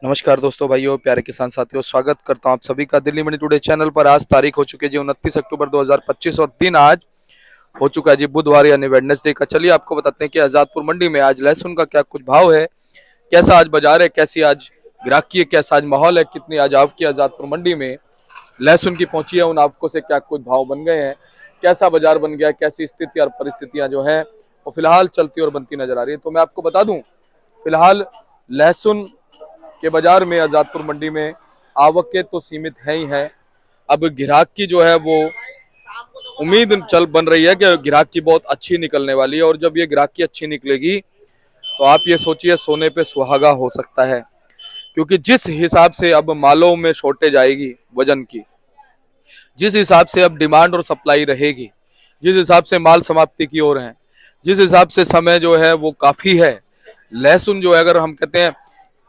नमस्कार दोस्तों, भाइयों, प्यारे किसान साथियों, स्वागत करता हूं आप सभी का दिल्ली मंडी टुडे चैनल पर। आज तारीख हो चुकी है जी 29 अक्टूबर 2025 और दिन आज हो चुका है जी बुधवार यानी वेडनेसडे का। चलिए आपको बताते हैं कि आजादपुर मंडी में आज लहसुन का क्या कुछ भाव है, कैसा आज बाजार है, कैसी आज ग्राहकी है, कैसा आज माहौल है, कितनी आज आवक की आजादपुर मंडी में लहसुन की पहुंची है, उन आवकों से क्या कुछ भाव बन गए हैं, कैसा बाजार बन गया, कैसी स्थिति और परिस्थितियां जो है वो फिलहाल चलती और बनती नजर आ रही है। तो मैं आपको बता दूं, फिलहाल लहसुन के बाजार में आजादपुर मंडी में आवकें तो सीमित है ही है। अब ग्राहक की जो है वो उम्मीद चल बन रही है कि ग्राहक की बहुत अच्छी निकलने वाली है, और जब ये ग्राहक की अच्छी निकलेगी तो आप ये सोचिए सोने पे सुहागा हो सकता है। क्योंकि जिस हिसाब से अब मालों में शॉर्टेज आएगी वजन की, जिस हिसाब से अब डिमांड और सप्लाई रहेगी, जिस हिसाब से माल समाप्ति की ओर है, जिस हिसाब से समय जो है वो काफी है, लहसुन जो है अगर हम कहते हैं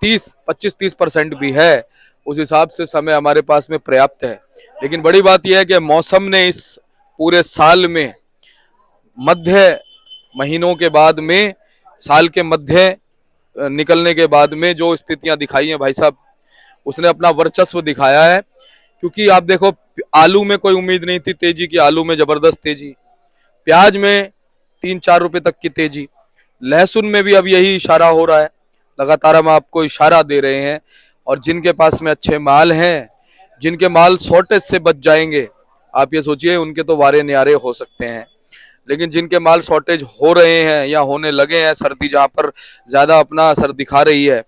25-30% भी है, उस हिसाब से समय हमारे पास में पर्याप्त है। लेकिन बड़ी बात यह है कि मौसम ने इस पूरे साल में मध्य महीनों के बाद में, साल के मध्य निकलने के बाद में जो स्थितियां दिखाई हैं भाई साहब, उसने अपना वर्चस्व दिखाया है। क्योंकि आप देखो, आलू में कोई उम्मीद नहीं थी तेजी की, आलू में जबरदस्त तेजी, प्याज में 3-4 रुपए तक की तेजी, लहसुन में भी अब यही इशारा हो रहा है। लगातार हम आपको इशारा दे रहे हैं, और जिनके पास में अच्छे माल हैं, जिनके माल शॉर्टेज से बच जाएंगे, आप ये सोचिए उनके तो वारे न्यारे हो सकते हैं। लेकिन जिनके माल शॉर्टेज हो रहे हैं या होने लगे हैं, सर्दी जहां पर ज्यादा अपना असर दिखा रही है,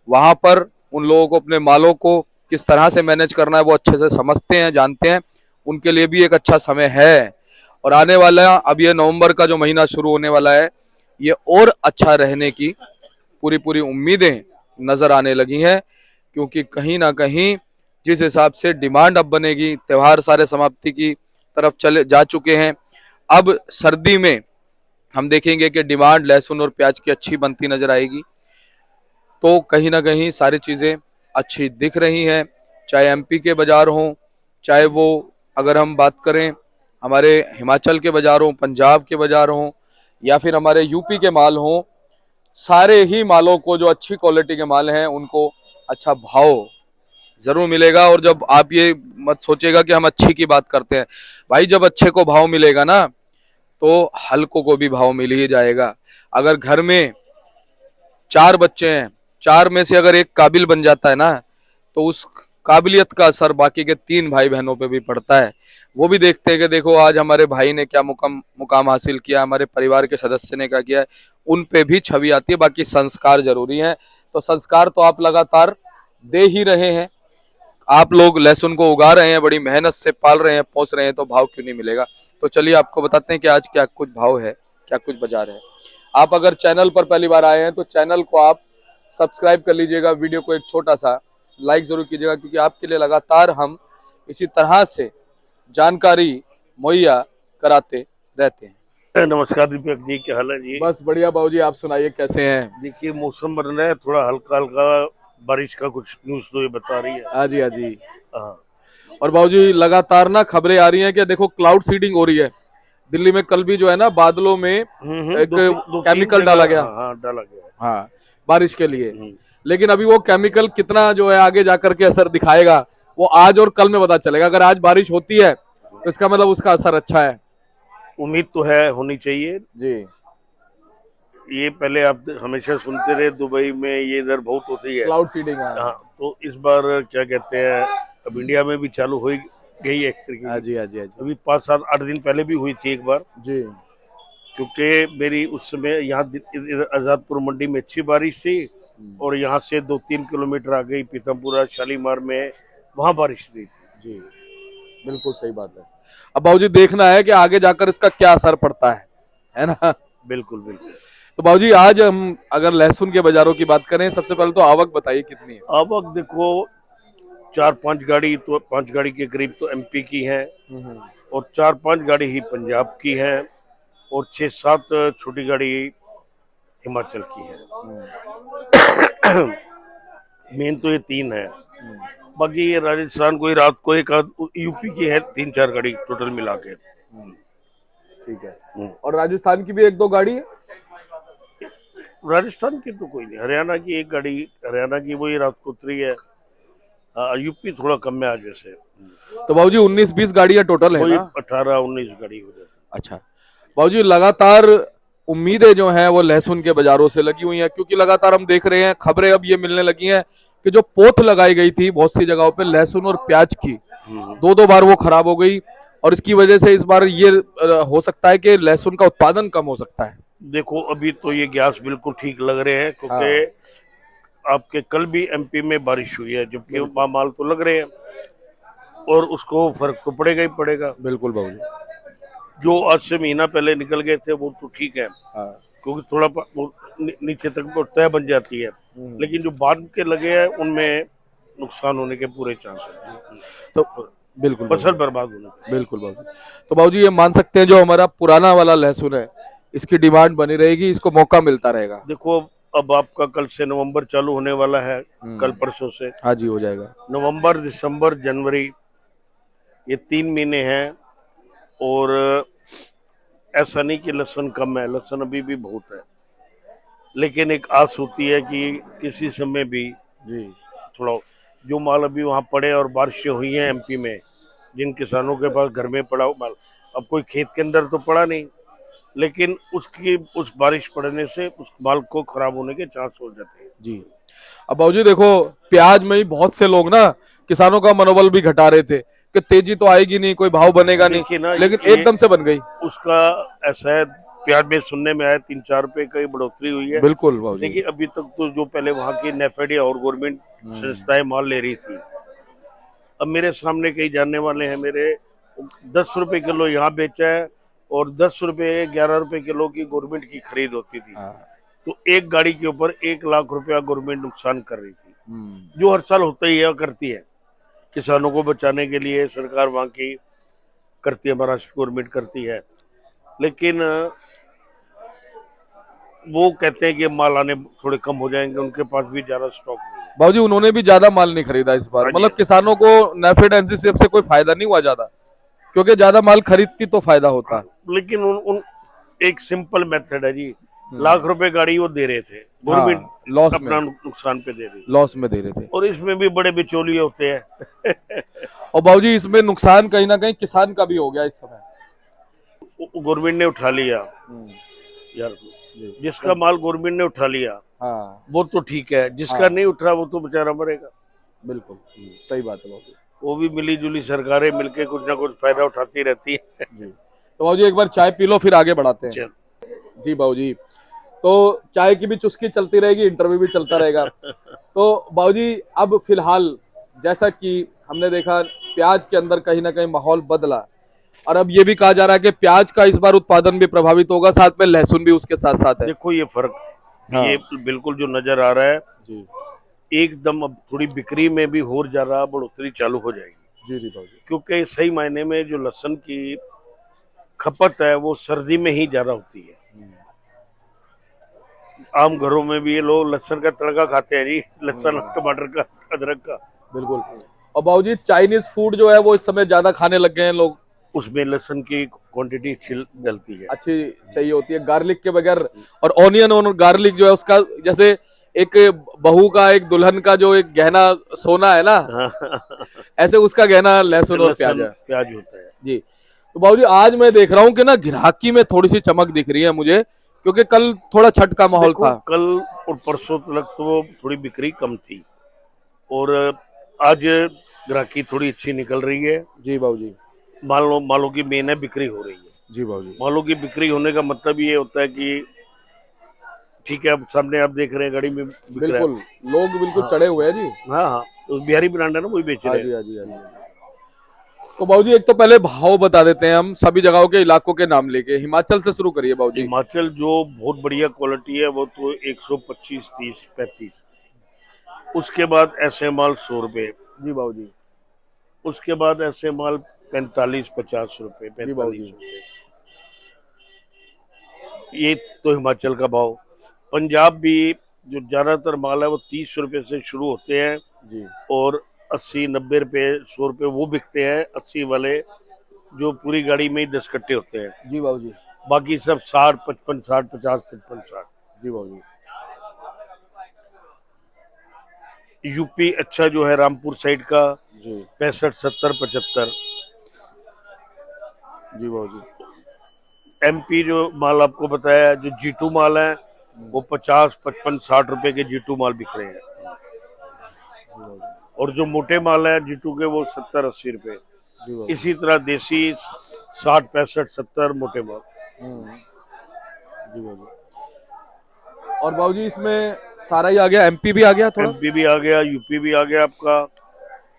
वहां पर उन लोगों को अपने मालों को किस तरह से मैनेज करना है वो अच्छे से समझते हैं, जानते हैं। उनके लिए भी एक अच्छा समय है, और आने वाला अब ये नवंबर का जो महीना शुरू होने वाला है, ये और अच्छा रहने की पूरी पूरी उम्मीदें नजर आने लगी हैं। क्योंकि कहीं ना कहीं जिस हिसाब से डिमांड अब बनेगी, त्योहार सारे समाप्ति की तरफ चले जा चुके हैं, अब सर्दी में हम देखेंगे कि डिमांड लहसुन और प्याज की अच्छी बनती नजर आएगी। तो कहीं ना कहीं सारी चीजें अच्छी दिख रही हैं, चाहे एमपी के बाजार हों, चाहे वो अगर हम बात करें हमारे हिमाचल के बाजार हों, पंजाब के बाजार हों, या फिर हमारे यूपी के माल हों, सारे ही मालों को जो अच्छी क्वालिटी के माल हैं उनको अच्छा भाव जरूर मिलेगा। और जब आप ये मत सोचेगा कि हम अच्छी की बात करते हैं, भाई जब अच्छे को भाव मिलेगा ना, तो हल्कों को भी भाव मिल ही जाएगा। अगर घर में 4 बच्चे हैं, 4 में से अगर एक काबिल बन जाता है ना, तो उस काबिलियत का असर बाकी के 3 भाई बहनों पे भी पड़ता है। वो भी देखते हैं कि देखो आज हमारे भाई ने क्या मुकाम हासिल किया, हमारे परिवार के सदस्य ने क्या किया है, उन पे भी छवि आती है। बाकी संस्कार जरूरी हैं, तो संस्कार तो आप लगातार दे ही रहे हैं। आप लोग लहसुन को उगा रहे हैं, बड़ी मेहनत से पाल रहे हैं, पोस रहे हैं, तो भाव क्यों नहीं मिलेगा। तो चलिए आपको बताते हैं कि आज क्या कुछ भाव है, क्या कुछ बाजार है। आप अगर चैनल पर पहली बार आए हैं तो चैनल को आप सब्सक्राइब कर लीजिएगा, वीडियो को एक छोटा सा लाइक जरूर कीजिएगा, क्योंकि आपके लिए लगातार हम इसी तरह से जानकारी मुहैया कराते रहते हैं। नमस्कार दीपक जी, क्या हाल है जी। बस बढ़िया बाबूजी, आप सुनाइए कैसे हैं। देखिए मौसम बन रहा है, थोड़ा हल्का हल्का बारिश का कुछ न्यूज तो ये बता रही है। हाँ जी, हाँ जी। हाँ। और बाबूजी लगातार ना खबरें आ रही हैं कि देखो क्लाउड सीडिंग हो रही है दिल्ली में। कल भी जो है ना बादलों में एक दो तीन केमिकल डाला जगह, गया, हाँ हाँ, डाला गया। हाँ, बारिश के लिए। हम्म, लेकिन अभी वो केमिकल कितना जो है आगे जाकर के असर दिखाएगा, वो आज और कल में पता चलेगा। अगर आज बारिश होती है तो इसका मतलब उसका असर अच्छा है। उम्मीद तो है, होनी चाहिए जी। ये। पहले आप हमेशा सुनते रहे दुबई में ये इधर बहुत होती है। क्लाउड सीडिंग, हाँ, तो इस बार क्या कहते हैं, अब इंडिया में भी चालू हो गई है एक तरीके हाँ की। जी, हाँ जी, हाँ जी। अभी 5-7-8 दिन पहले भी हुई थी एक बार, जी। क्योंकि मेरी उस समय यहाँ इधर आजादपुर मंडी में अच्छी बारिश थी, और यहाँ से 2-3 किलोमीटर आ गई पीतमपुरा शालीमार में, वहां बारिश हुई थी। जी, बिल्कुल सही बात है। अब बाबूजी देखना है कि आगे जाकर इसका क्या असर पड़ता है ना। बिल्कुल बिल्कुल। तो बाबूजी आज हम अगर लहसुन के बाजारों की बात करें, सबसे पहले तो आवक बताइए कितनी है। आवक देखो, 4-5 गाड़ी तो 5 गाड़ी के करीब तो एमपी की है, और 4-5 गाड़ी ही पंजाब की है, और 6-7 छोटी गाड़ी हिमाचल की है। मेन तो ये 3 है। बाकी ये राजस्थान को ही रात को एक यूपी की है, 3-4 गाड़ी टोटल मिला के। ठीक है। और राजस्थान की भी 1-2 गाड़ी है। राजस्थान की तो कोई नहीं, हरियाणा की एक गाड़ी, हरियाणा की वही रात को उतरी है। यूपी थोड़ा कम है आज वैसे, तो बाबूजी 19-20 गाड़ियां टोटल है वही ना? 18-19 गाड़ी हो जाती अच्छा बाबूजी, लगातार उम्मीदें जो हैं वो लहसुन के बाजारों से लगी हुई हैं, क्योंकि लगातार हम देख रहे हैं खबरें अब ये मिलने लगी हैं कि जो पोथ लगाई गई थी बहुत सी जगहों पे लहसुन और प्याज की, है। दो दो बार वो खराब हो गई, और इसकी वजह से इस बार ये हो सकता है कि लहसुन का उत्पादन कम हो सकता है। देखो अभी तो ये गैस बिल्कुल ठीक लग रहे हैं, क्योंकि हाँ आपके कल भी एमपी में बारिश हुई है, जबकि बिल्कुल माल तो लग रहे हैं, और उसको फर्क तो पड़ेगा ही पड़ेगा। बिल्कुल बाबूजी। जो आज से महीना पहले निकल गए थे वो तो ठीक है, हाँ क्योंकि थोड़ा वो नीचे तक वो तय बन जाती है, लेकिन जो बाद के लगे हैं उनमें नुकसान होने के पूरे चांस है, तो बिल्कुल फसल बाबूजी, बर्बाद होने के। बिल्कुल बाबूजी। तो बाबूजी ये मान सकते हैं जो हमारा पुराना वाला लहसुन है इसकी डिमांड बनी रहेगी, इसको मौका मिलता रहेगा। देखो अब आपका कल से नवंबर चालू होने वाला है, कल परसों से हाँ जी हो जाएगा। नवंबर, दिसंबर, जनवरी, ये 3 महीने हैं। और ऐसा नहीं कि लहसुन कम है, लहसुन अभी भी बहुत है, लेकिन एक आस होती है कि किसी समय भी जी थोड़ा जो माल अभी वहां पड़े, और बारिशें हुई हैं एमपी में, जिन किसानों के पास घर में पड़ा हुआ माल, अब कोई खेत के अंदर तो पड़ा नहीं, लेकिन उसकी उस बारिश पड़ने से उस माल को खराब होने के चांस हो जाते हैं। जी। अब बाबूजी देखो, प्याज में ही बहुत से लोग ना किसानों का मनोबल भी घटा रहे थे कि तेजी तो आएगी नहीं, कोई भाव बनेगा नहीं, देखिए ना, लेकिन ये एकदम से बन गई। उसका ऐसा है, प्याज में सुनने में आया 3-4 रुपए की बढ़ोतरी हुई है। बिल्कुल बाबूजी। देखिए अभी तक तो जो पहले वहां की नेफेड या और गवर्नमेंट संस्थाएं माल ले रही थी, अब मेरे सामने कई जानने वाले हैं मेरे, 10 रुपए किलो यहाँ बेचा है, और 10 रुपए 11 रुपए किलो की गवर्नमेंट की खरीद होती थी। हाँ तो एक गाड़ी के ऊपर 1 लाख रुपया गवर्नमेंट नुकसान कर रही थी, जो हर साल होता ही है, करती है किसानों को बचाने के लिए, सरकार वहां की करती है, महाराष्ट्र गवर्नमेंट करती है, लेकिन वो कहते हैं कि माल आने थोड़े कम हो जाएंगे, उनके पास भी ज्यादा स्टॉक नहीं है। बाबूजी उन्होंने भी ज्यादा माल नहीं खरीदा इस बार, हाँ जी, मतलब किसानों को नेफेड एनसीसीएफ से कोई फायदा नहीं हुआ ज्यादा, क्योंकि ज्यादा माल खरीदती तो फायदा होता। लेकिन उन एक सिंपल मेथड है जी, लाख रुपए गाड़ी वो दे रहे थे, गवर्नमेंट हाँ लॉस में, अपना नुकसान पे दे रही थी, लॉस में दे रहे थे। और इसमें भी बड़े बिचौलिए होते हैं। और बाबूजी इसमें नुकसान कहीं ना कहीं किसान का भी हो गया इस समय। गवर्नमेंट ने उठा लिया यार, जिसका माल गवर्नमेंट ने उठा लिया हाँ वो तो ठीक है, जिसका हाँ नहीं उठा वो तो बेचारा मरेगा। बिल्कुल सही बात है बाबूजी। वो भी मिली जुली सरकारें मिलके कुछ ना कुछ फायदा उठाती रहती है। जी तो बाबूजी एक बार चाय पी लो फिर आगे बढ़ाते हैं। चल। जी बाबूजी, तो चाय की भी चुस्की चलती रहेगी, इंटरव्यू भी चलता रहेगा। तो बाबूजी अब फिलहाल जैसा कि हमने देखा प्याज के अंदर कहीं ना कहीं माहौल बदला, और अब ये भी कहा जा रहा है कि प्याज का इस बार उत्पादन भी प्रभावित होगा, साथ में लहसुन भी उसके साथ साथ है। देखो ये फर्क, हाँ ये बिल्कुल जो नजर आ रहा है, जी एकदम अब थोड़ी बिक्री में भी और ज्यादा बढ़ोतरी चालू हो जाएगी, जी जी बाबूजी। क्योंकि सही मायने में जो लहसुन की खपत है वो सर्दी में ही ज्यादा होती है। आम घरों में भी ये लोग लहसुन का तड़का खाते हैं जी, लहसुन टमाटर का, अदरक का, बिल्कुल। और बाबूजी चाइनीज फूड जो है वो इस समय ज्यादा खाने लग गए हैं लोग, उसमें लहसुन की क्वांटिटी अच्छी डलती है। अच्छी चाहिए होती है गार्लिक के बगैर। और ऑनियन और गार्लिक जो है उसका, जैसे एक बहू का एक दुल्हन का जो एक गहना सोना है ना, ऐसे उसका गहना लहसुन और प्याज है। प्याज होता है जी। तो बाबूजी आज मैं देख रहा हूँ कि ना ग्राहकी में थोड़ी सी चमक दिख रही है मुझे, क्योंकि कल थोड़ा छठ का माहौल था। कल और परसों तक तो थोड़ी बिक्री कम थी, और आज ग्राहकी थोड़ी अच्छी निकल रही है। जी बाबूजी। मालों की मेन है बिक्री हो रही है। जी बाबूजी। मालों की बिक्री होने का मतलब ये होता है कि ठीक है, अब सामने आप देख रहे हैं गाड़ी में बिक रहा है। बिल्कुल, लोग बिल्कुल हाँ चढ़े हुए हैं जी। हाँ हाँ, तो बिहारी ब्रांड है ना, वही बेच हाँ रहे जी हैं। हाँ जी हाँ जी। तो बाबूजी एक तो पहले भाव बता देते हैं हम सभी जगहों के इलाकों के नाम लेके, हिमाचल से शुरू करिए बाबूजी। हिमाचल जो बहुत बढ़िया क्वालिटी है वो तो 125, 30, 35। उसके बाद ऐसे माल 100 रुपए, जी बाबूजी। उसके बाद ऐसे माल 45, 50 रुपए, जी बाबूजी। 45 रुपए। ये तो हिमाचल का भाव। पंजाब भी जो ज्यादातर माल है वो 30 रुपए से शुरू होते हैं, जी और 80, 90 रुपए, 100 रुपए वो बिकते हैं, 80 वाले जो पूरी गाड़ी में ही 10 कट्टे होते हैं। जी बाबूजी। बाकी सब 60, 55, 60, 50, 55, 60। जी बाबूजी। यूपी अच्छा जो है रामपुर साइड का जी 65, 70, 75। जी बाबूजी। एमपी जो माल आपको बताया जो G2 माल है वो 50, 55, 60 रुपए के G2 माल बिक रहे हैं। और जो मोटे माल है G2 के वो 70, 80 रुपए। जी बाबूजी। इसी तरह देसी 60, 65, 70 मोटे माल। जी बाबूजी। और बाबूजी इसमें सारा ही आ गया, एमपी भी आ गया थोड़ा? एमपी भी आ गया, यूपी भी आ गया आपका।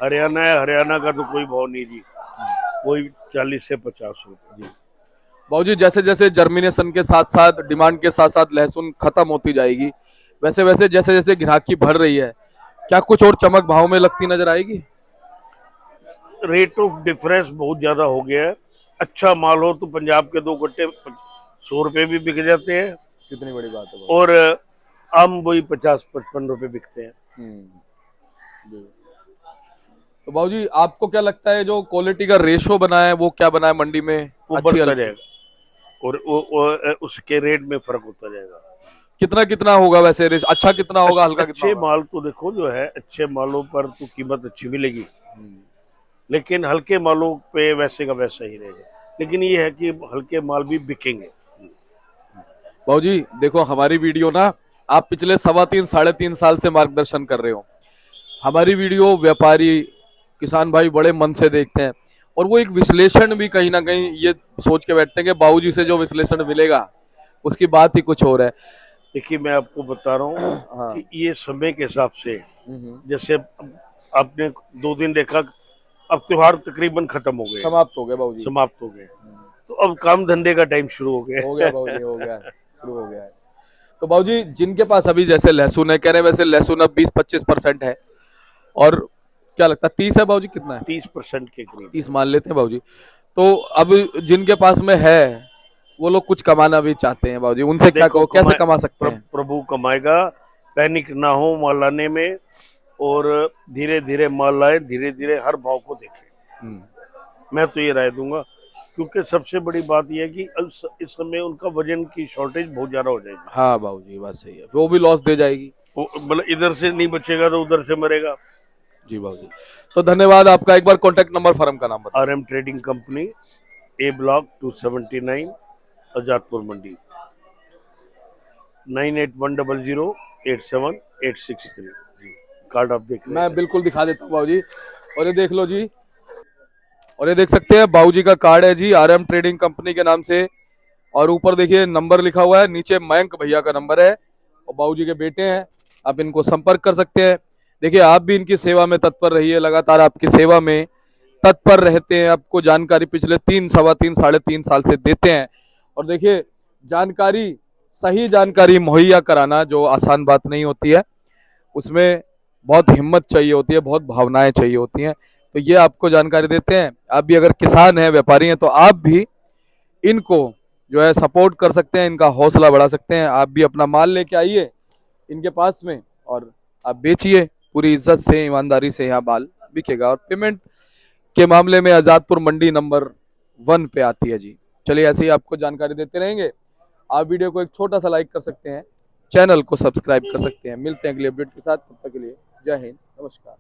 हरियाणा है, हरियाणा का तो कोई भाव नहीं जी, कोई 40 से 50 रुपए। बाबूजी जैसे जैसे जर्मिनेशन के साथ साथ डिमांड के साथ साथ लहसुन खत्म होती जाएगी, वैसे वैसे जैसे जैसे ग्राहकी बढ़ रही है, क्या कुछ और चमक भाव में लगती नजर आएगी? रेट ऑफ डिफरेंस बहुत ज्यादा हो गया है। अच्छा माल हो तो पंजाब के 2 कट्टे 100 रुपए भी बिक जाते हैं, कितनी बड़ी बात है और आम वही 50, 55 रुपए बिकते हैं। जी। तो बाबूजी आपको क्या लगता है जो क्वालिटी का रेशो बना है वो क्या बना है मंडी में? वो अच्छी बढ़ता हल्की? जाएगा और वो उसके रेट में फर्क होता जाएगा। कितना कितना होगा वैसे रेस? अच्छा कितना होगा, हल्का कितना अच्छे होगा? माल तो देखो जो है, अच्छे मालों पर तो कीमत अच्छी मिलेगी, लेकिन हल्के मालों पे वैसे का वैसा ही रहेगा। लेकिन ये है कि हल्के माल भी बिकेंगे। बाबूजी देखो हमारी वीडियो ना, आप पिछले 3.25 3.5 साल से मार्गदर्शन कर रहे हो। हमारी वीडियो व्यापारी किसान भाई बड़े मन से देखते हैं, और वो एक विश्लेषण भी कहीं ना कहीं ये सोच के बैठते हैं कि बाबूजी से जो विश्लेषण मिलेगा उसकी बात ही कुछ और है। देखिए मैं आपको बता रहा हूँ हाँ। कि ये समय के हिसाब से, जैसे आपने 2 दिन देखा, अब त्योहार तकरीबन खत्म हो गए, समाप्त हो गया बाबूजी। समाप्त हो गए, तो अब काम धंधे का टाइम शुरू हो हो गया। गया बाबूजी, हो गया, शुरू हो गया है। तो बाबूजी जिनके पास अभी जैसे लहसुन है, कह रहे हैं वैसे लहसुन अब 20-25% है, और क्या लगता है 30 है बाबूजी? कितना है? 30% के करीब। 30 मान लेते हैं बाबूजी। तो अब जिनके पास में है वो लोग कुछ कमाना भी चाहते हैं बाबूजी, उनसे क्या देखो कहो, कैसे कमा सकते हैं? प्रभु कमाएगा, पैनिक ना हो माल लाने में, और धीरे धीरे माल लाए, धीरे धीरे हर भाव को देखें। मैं तो ये राय दूंगा, क्योंकि सबसे बड़ी बात यह है कि इस समय उनका वजन की शॉर्टेज बहुत ज्यादा हो जाएगी। हाँ बाबूजी बात सही है, वो भी लॉस दे जाएगी। मतलब इधर से नहीं बचेगा तो उधर से मरेगा। जी बाबूजी, तो धन्यवाद आपका। एक बार कॉन्टेक्ट नंबर फर्म का नाम बताओ। RM trading company, A block 279, Azadpur Mandi, 9810087863। Card आप देख रहे मैं हैं। बिल्कुल दिखा देता हूँ बाबूजी, और ये देख लो जी, और ये देख सकते हैं बाबूजी का कार्ड है जी, RM ट्रेडिंग कंपनी के नाम से। और ऊपर देखिए नंबर लिखा हुआ है, नीचे मयंक भैया का नंबर है, और बाबूजी के बेटे हैं, आप इनको संपर्क कर सकते हैं। देखिए आप भी इनकी सेवा में तत्पर रहिए, लगातार आपकी सेवा में तत्पर रहते हैं, आपको जानकारी पिछले 3, 3.25, 3.5 साल से देते हैं। और देखिए जानकारी, सही जानकारी मुहैया कराना जो आसान बात नहीं होती है, उसमें बहुत हिम्मत चाहिए होती है, बहुत भावनाएं चाहिए होती हैं। तो ये आपको जानकारी देते हैं। आप भी अगर किसान हैं, व्यापारी हैं, तो आप भी इनको जो है सपोर्ट कर सकते हैं, इनका हौसला बढ़ा सकते हैं। आप भी अपना माल लेके आइए इनके पास में, और आप बेचिए, पूरी इज्जत से ईमानदारी से यहाँ माल बिकेगा। और पेमेंट के मामले में आजादपुर मंडी नंबर 1 पे आती है जी। चलिए ऐसे ही आपको जानकारी देते रहेंगे। आप वीडियो को एक छोटा सा लाइक कर सकते हैं, चैनल को सब्सक्राइब कर सकते हैं। मिलते हैं अगले अपडेट के साथ, तब तक के लिए जय हिंद, नमस्कार।